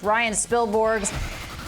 Ryan Spilborghs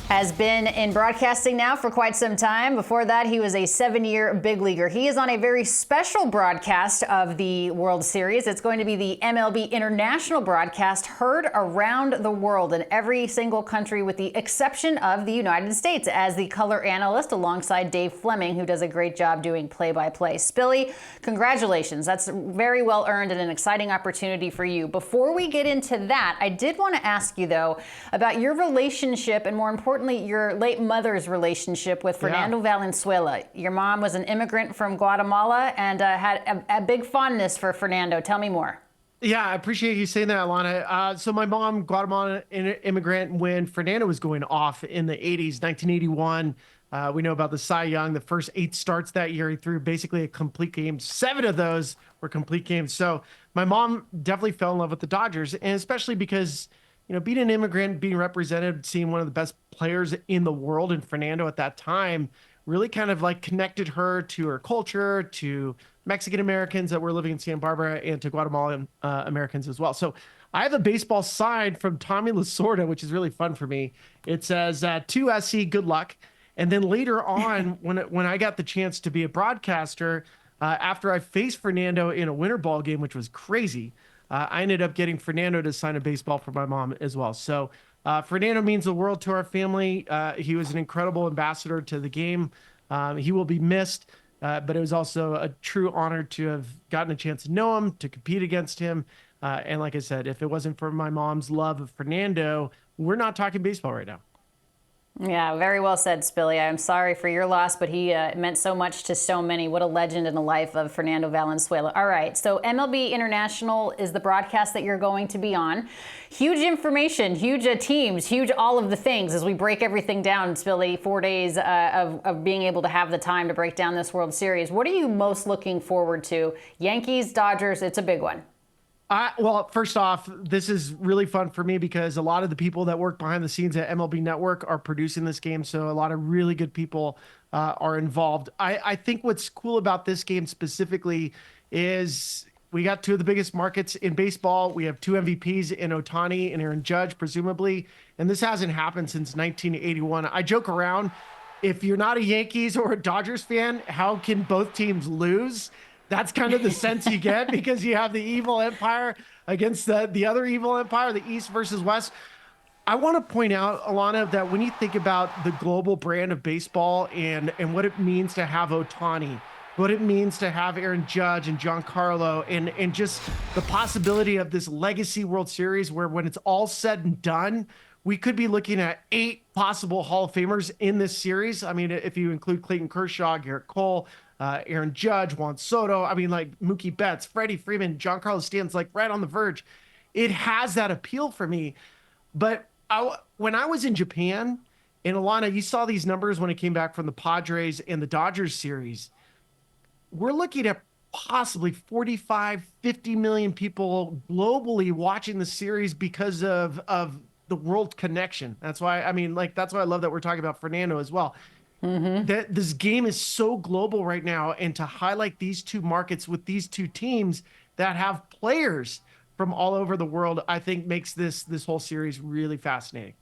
has been in broadcasting now for quite some time. Before that, he was a 7-year big leaguer. He is on a very special broadcast of the World Series. It's going to be the MLB International broadcast, heard around the world in every single country with the exception of the United States, as the color analyst alongside Dave Fleming, who does a great job doing play-by-play. Spilly, congratulations. That's very well earned and an exciting opportunity for you. Before we get into that, I did want to ask you, though, about your relationship and, more importantly, your late mother's relationship with Fernando Valenzuela. Your mom was an immigrant from Guatemala and had a big fondness for Fernando. Tell me more. Yeah, I appreciate you saying that, Alana. So my mom, Guatemalan immigrant, when Fernando was going off in the 80s, 1981, we know about the Cy Young. The first 8 starts that year, he threw basically a complete game. 7 of those were complete games. So my mom definitely fell in love with the Dodgers, and especially because, you know, being an immigrant, being represented, seeing one of the best players in the world in Fernando at that time really kind of like connected her to her culture, to Mexican Americans that were living in Santa Barbara, and to Guatemalan Americans as well. So I have a baseball sign from Tommy Lasorda, which is really fun for me. It says, to SC, good luck. And then later on, when I got the chance to be a broadcaster, after I faced Fernando in a winter ball game, which was crazy, I ended up getting Fernando to sign a baseball for my mom as well. So Fernando means the world to our family. He was an incredible ambassador to the game. He will be missed, but it was also a true honor to have gotten a chance to know him, to compete against him. And like I said, if it wasn't for my mom's love of Fernando, we're not talking baseball right now. Yeah, very well said, Spilly. I'm sorry for your loss, but he meant so much to so many. What a legend in the life of Fernando Valenzuela. All right, so MLB International is the broadcast that you're going to be on. Huge information, huge teams, huge all of the things as we break everything down, Spilly. 4 days of being able to have the time to break down this World Series. What are you most looking forward to? Yankees, Dodgers, it's a big one. Well, first off, this is really fun for me because a lot of the people that work behind the scenes at MLB Network are producing this game. So a lot of really good people are involved. I think what's cool about this game specifically is we got 2 of the biggest markets in baseball. We have 2 MVPs in Ohtani and Aaron Judge, presumably. And this hasn't happened since 1981. I joke around, if you're not a Yankees or a Dodgers fan, how can both teams lose? That's kind of the sense you get because you have the evil empire against the other evil empire, the East versus West. I want to point out, Alana, that when you think about the global brand of baseball and what it means to have Ohtani, what it means to have Aaron Judge and Giancarlo, and just the possibility of this legacy World Series where when it's all said and done, we could be looking at 8 possible Hall of Famers in this series. I mean, if you include Clayton Kershaw, Garrett Cole, Aaron Judge, Juan Soto, I mean, like Mookie Betts, Freddie Freeman, Giancarlo Stanton's like right on the verge. It has that appeal for me. But when I was in Japan, and Alana, you saw these numbers when it came back from the Padres and the Dodgers series. We're looking at possibly 45, 50 million people globally watching the series because of the world connection. That's why, I mean, like, that's why I love that we're talking about Fernando as well. That this game is so global right now, and to highlight these 2 markets with these 2 teams that have players from all over the world, I think makes this whole series really fascinating.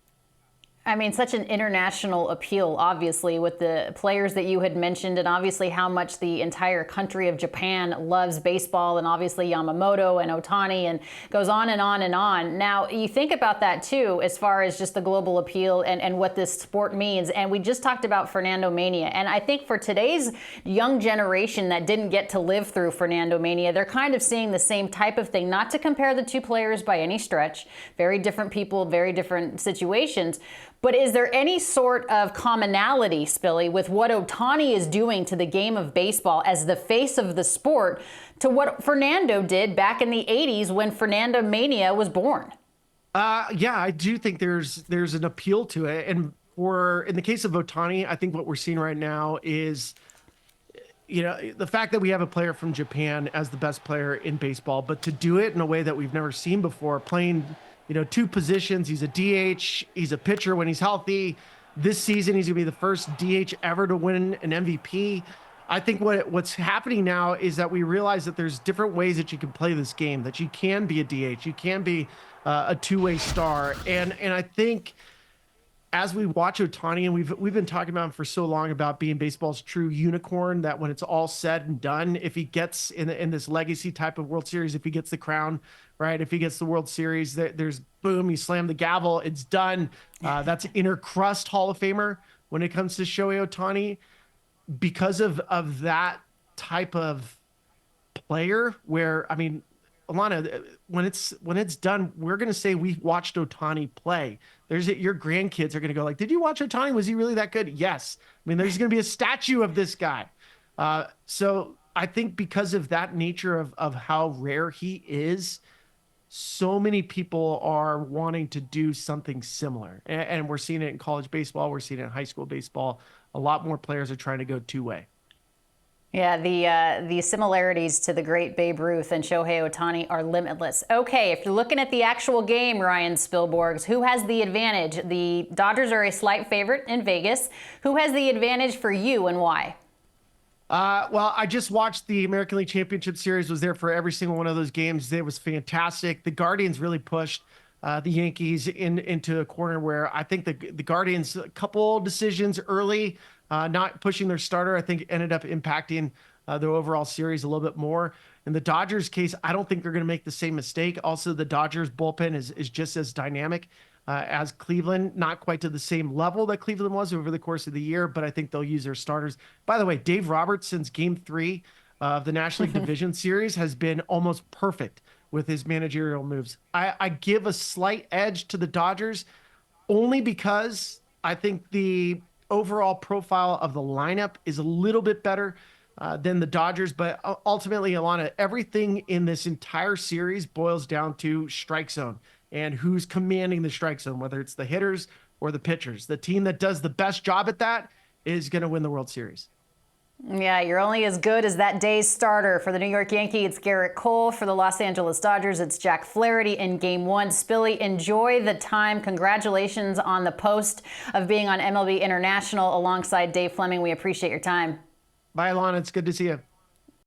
I mean, such an international appeal, obviously, with the players that you had mentioned, and obviously how much the entire country of Japan loves baseball, and obviously Yamamoto and Ohtani, and goes on and on and on. Now, you think about that, too, as far as just the global appeal and what this sport means. And we just talked about Fernando Mania. And I think for today's young generation that didn't get to live through Fernando Mania, they're kind of seeing the same type of thing. Not to compare the 2 players by any stretch. Very different people, very different situations. But is there any sort of commonality, Spilly, with what Ohtani is doing to the game of baseball as the face of the sport to what Fernando did back in the 80s when Fernando Mania was born? Yeah, I do think there's an appeal to it. And in the case of Ohtani, I think what we're seeing right now is, you know, the fact that we have a player from Japan as the best player in baseball, but to do it in a way that we've never seen before, playing, you know, 2 positions. He's a DH. He's a pitcher when he's healthy. This season, he's going to be the first DH ever to win an MVP. I think what's happening now is that we realize that there's different ways that you can play this game, that you can be a DH. You can be a two-way star. And I think as we watch Ohtani, and we've been talking about him for so long about being baseball's true unicorn, that when it's all said and done, if he gets in this legacy type of World Series, if he gets the crown, right, if he gets the World Series, there's boom, you slam the gavel, it's done. That's inner crust Hall of Famer when it comes to Shohei Ohtani, because of that type of player. Where, I mean, Alana, when it's done, we're gonna say we watched Ohtani play. Your grandkids are gonna go like, "Did you watch Ohtani? Was he really that good?" Yes. I mean, there's gonna be a statue of this guy. So I think because of that nature of how rare he is, so many people are wanting to do something similar, and we're seeing it in college baseball. We're seeing it in high school baseball. A lot more players are trying to go two-way. Yeah, the similarities to the great Babe Ruth and Shohei Ohtani are limitless. Okay, if you're looking at the actual game, Ryan Spilborghs, who has the advantage? The Dodgers are a slight favorite in Vegas. Who has the advantage for you and why? Well, I just watched the American League Championship Series, was there for every single one of those games. It was fantastic. The Guardians really pushed the Yankees into a corner where I think the Guardians, a couple decisions early, not pushing their starter, I think ended up impacting the overall series a little bit more. In the Dodgers case, I don't think they're going to make the same mistake. Also, the Dodgers bullpen is just as dynamic as Cleveland, not quite to the same level that Cleveland was over the course of the year, but I think they'll use their starters. By the way, Dave Roberts, since game 3 of the National League Division Series, has been almost perfect with his managerial moves. I give a slight edge to the Dodgers only because I think the overall profile of the lineup is a little bit better than the Dodgers. But ultimately, Alana, everything in this entire series boils down to strike zone and who's commanding the strike zone, whether it's the hitters or the pitchers. The team that does the best job at that is going to win the World Series. Yeah, you're only as good as that day's starter. For the New York Yankees, it's Garrett Cole. For the Los Angeles Dodgers, it's Jack Flaherty in Game 1. Spilly, enjoy the time. Congratulations on the post of being on MLB International alongside Dave Fleming. We appreciate your time. Bye, Alana. It's good to see you.